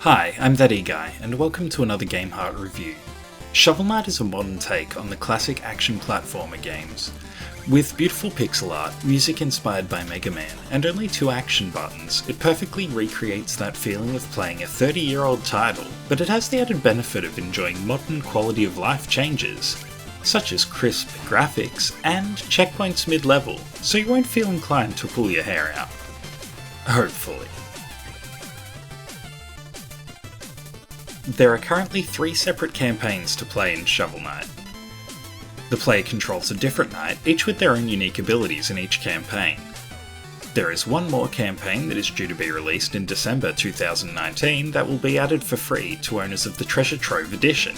Hi, I'm That E-Guy, and welcome to another GameHEART review. Shovel Knight is a modern take on the classic action platformer games. With beautiful pixel art, music inspired by Mega Man, and only 2 action buttons, it perfectly recreates that feeling of playing a 30-year-old title, but it has the added benefit of enjoying modern quality of life changes, such as crisp graphics and checkpoints mid-level, so you won't feel inclined to pull your hair out. Hopefully. There are currently 3 separate campaigns to play in Shovel Knight. The player controls a different knight, each with their own unique abilities in each campaign. There is one more campaign that is due to be released in December 2019 that will be added for free to owners of the Treasure Trove edition.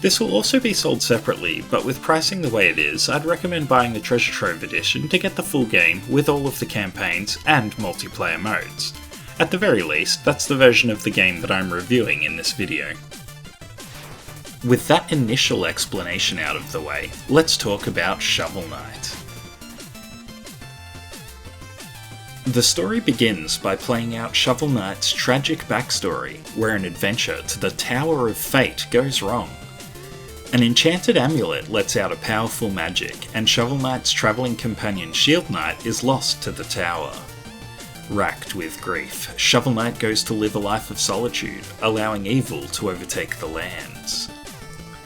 This will also be sold separately, but with pricing the way it is, I'd recommend buying the Treasure Trove edition to get the full game with all of the campaigns and multiplayer modes. At the very least, that's the version of the game that I'm reviewing in this video. With that initial explanation out of the way, let's talk about Shovel Knight. The story begins by playing out Shovel Knight's tragic backstory, where an adventure to the Tower of Fate goes wrong. An enchanted amulet lets out a powerful magic, and Shovel Knight's travelling companion Shield Knight is lost to the tower. Racked with grief, Shovel Knight goes to live a life of solitude, allowing evil to overtake the lands.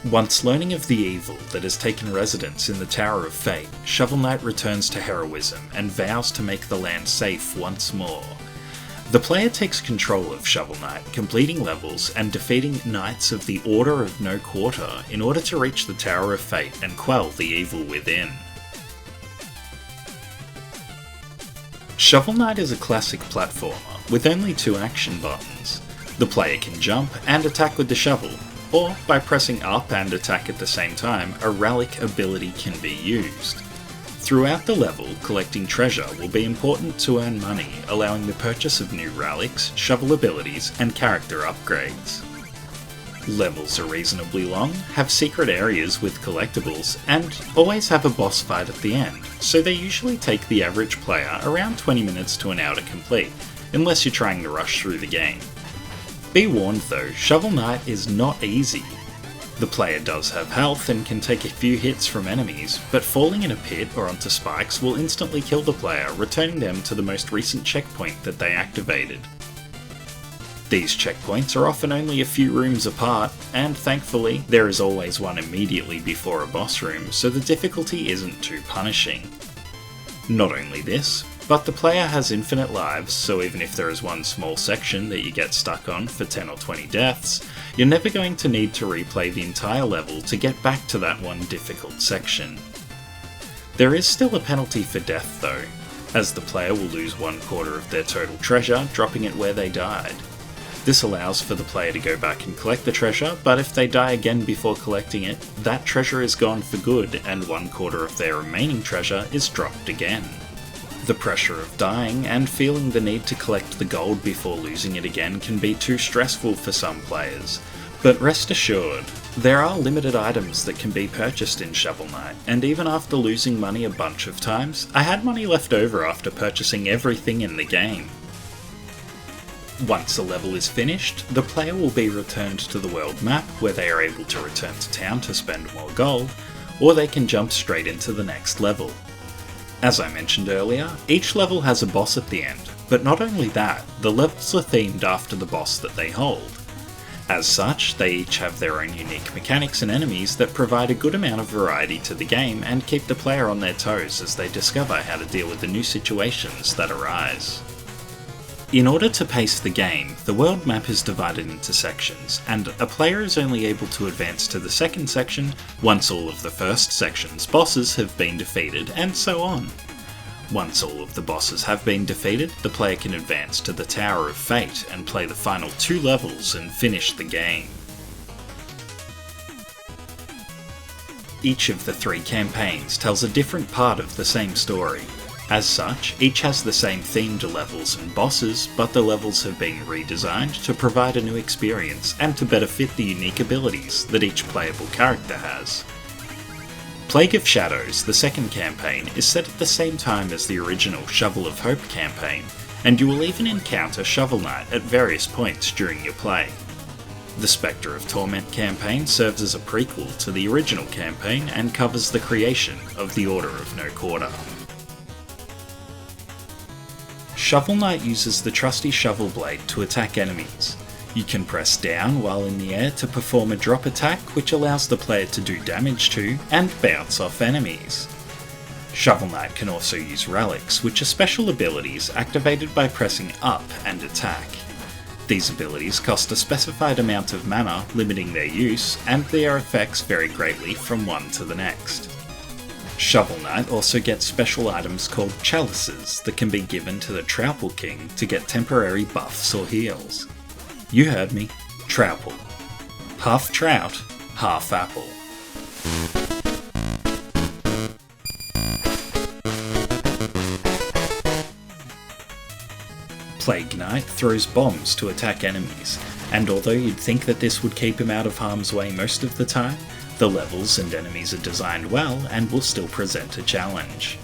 Once learning of the evil that has taken residence in the Tower of Fate, Shovel Knight returns to heroism and vows to make the land safe once more. The player takes control of Shovel Knight, completing levels and defeating Knights of the Order of No Quarter in order to reach the Tower of Fate and quell the evil within. Shovel Knight is a classic platformer, with only 2 action buttons. The player can jump and attack with the shovel, or by pressing up and attack at the same time, a relic ability can be used. Throughout the level, collecting treasure will be important to earn money, allowing the purchase of new relics, shovel abilities, and character upgrades. Levels are reasonably long, have secret areas with collectibles, and always have a boss fight at the end, so they usually take the average player around 20 minutes to an hour to complete, unless you're trying to rush through the game. Be warned though, Shovel Knight is not easy. The player does have health and can take a few hits from enemies, but falling in a pit or onto spikes will instantly kill the player, returning them to the most recent checkpoint that they activated. These checkpoints are often only a few rooms apart, and thankfully, there is always one immediately before a boss room, so the difficulty isn't too punishing. Not only this, but the player has infinite lives, so even if there is one small section that you get stuck on for 10 or 20 deaths, you're never going to need to replay the entire level to get back to that one difficult section. There is still a penalty for death though, as the player will lose 1/4 of their total treasure, dropping it where they died. This allows for the player to go back and collect the treasure, but if they die again before collecting it, that treasure is gone for good and 1/4 of their remaining treasure is dropped again. The pressure of dying and feeling the need to collect the gold before losing it again can be too stressful for some players, but rest assured, there are limited items that can be purchased in Shovel Knight, and even after losing money a bunch of times, I had money left over after purchasing everything in the game. Once a level is finished, the player will be returned to the world map where they are able to return to town to spend more gold, or they can jump straight into the next level. As I mentioned earlier, each level has a boss at the end, but not only that, the levels are themed after the boss that they hold. As such, they each have their own unique mechanics and enemies that provide a good amount of variety to the game and keep the player on their toes as they discover how to deal with the new situations that arise. In order to pace the game, the world map is divided into sections, and a player is only able to advance to the second section once all of the first section's bosses have been defeated, and so on. Once all of the bosses have been defeated, the player can advance to the Tower of Fate and play the final 2 levels and finish the game. Each of the 3 campaigns tells a different part of the same story. As such, each has the same themed levels and bosses, but the levels have been redesigned to provide a new experience and to better fit the unique abilities that each playable character has. Plague of Shadows, the second campaign, is set at the same time as the original Shovel of Hope campaign, and you will even encounter Shovel Knight at various points during your play. The Spectre of Torment campaign serves as a prequel to the original campaign and covers the creation of the Order of No Quarter. Shovel Knight uses the trusty shovel blade to attack enemies. You can press down while in the air to perform a drop attack which allows the player to do damage to and bounce off enemies. Shovel Knight can also use relics, which are special abilities activated by pressing up and attack. These abilities cost a specified amount of mana, limiting their use, and their effects vary greatly from one to the next. Shovel Knight also gets special items called chalices that can be given to the Troupple King to get temporary buffs or heals. You heard me, Troupple. Half trout, half apple. Plague Knight throws bombs to attack enemies, and although you'd think that this would keep him out of harm's way most of the time, the levels and enemies are designed well and will still present a challenge.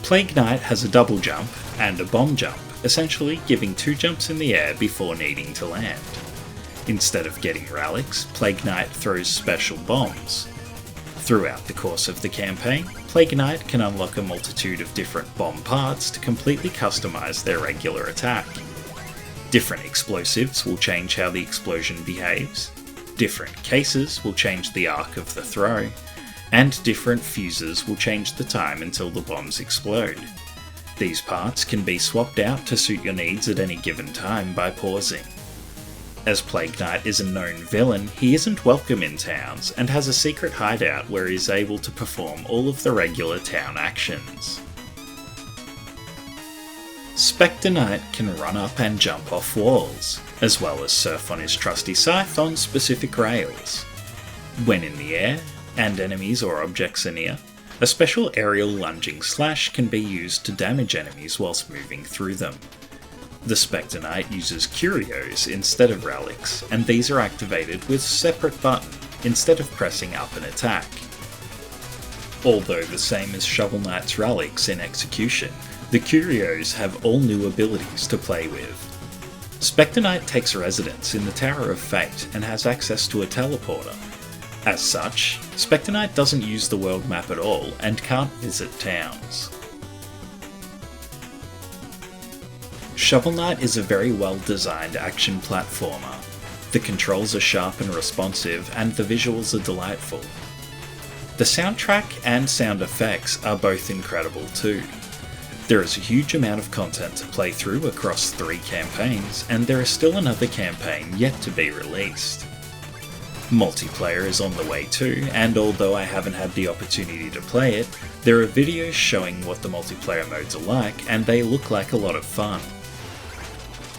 Plague Knight has a double jump and a bomb jump, essentially giving 2 jumps in the air before needing to land. Instead of getting relics, Plague Knight throws special bombs. Throughout the course of the campaign, Plague Knight can unlock a multitude of different bomb parts to completely customize their regular attack. Different explosives will change how the explosion behaves, different cases will change the arc of the throw, and different fuses will change the time until the bombs explode. These parts can be swapped out to suit your needs at any given time by pausing. As Plague Knight is a known villain, he isn't welcome in towns, and has a secret hideout where he is able to perform all of the regular town actions. Spectre Knight can run up and jump off walls, as well as surf on his trusty scythe on specific rails. When in the air, and enemies or objects are near, a special aerial lunging slash can be used to damage enemies whilst moving through them. The Spectre Knight uses curios instead of relics, and these are activated with a separate button instead of pressing up and attack. Although the same as Shovel Knight's relics in execution, the curios have all new abilities to play with. Spectre Knight takes residence in the Tower of Fate and has access to a teleporter. As such, Spectre Knight doesn't use the world map at all and can't visit towns. Shovel Knight is a very well designed action platformer. The controls are sharp and responsive, and the visuals are delightful. The soundtrack and sound effects are both incredible too. There is a huge amount of content to play through across 3 campaigns, and there is still another campaign yet to be released. Multiplayer is on the way too, and although I haven't had the opportunity to play it, there are videos showing what the multiplayer modes are like, and they look like a lot of fun.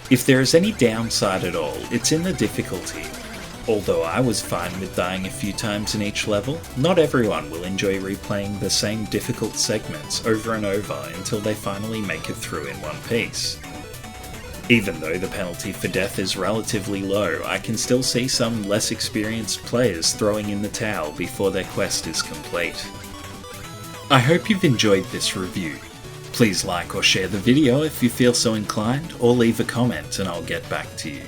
If there is any downside at all, it's in the difficulty. Although I was fine with dying a few times in each level, not everyone will enjoy replaying the same difficult segments over and over until they finally make it through in one piece. Even though the penalty for death is relatively low, I can still see some less experienced players throwing in the towel before their quest is complete. I hope you've enjoyed this review. Please like or share the video if you feel so inclined, or leave a comment and I'll get back to you.